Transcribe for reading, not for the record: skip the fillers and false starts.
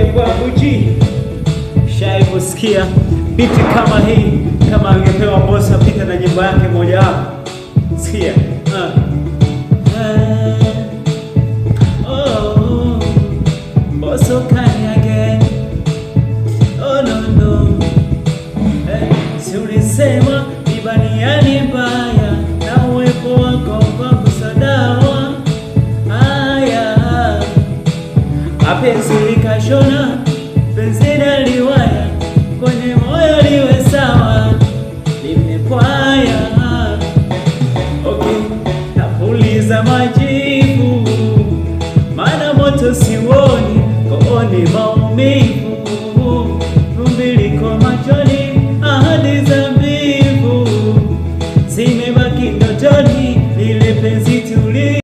angekuwa Gucci. Shai kusikia biti kama hii, kama angepewa Mbosso apite na nyimbo yake moja hapo. Sikia. Oh, Mbosso kani again. Oh no. Si ulisema ibaniani mbaya na uwepo wako kwangu sadawa. Haya, mapenzi likashona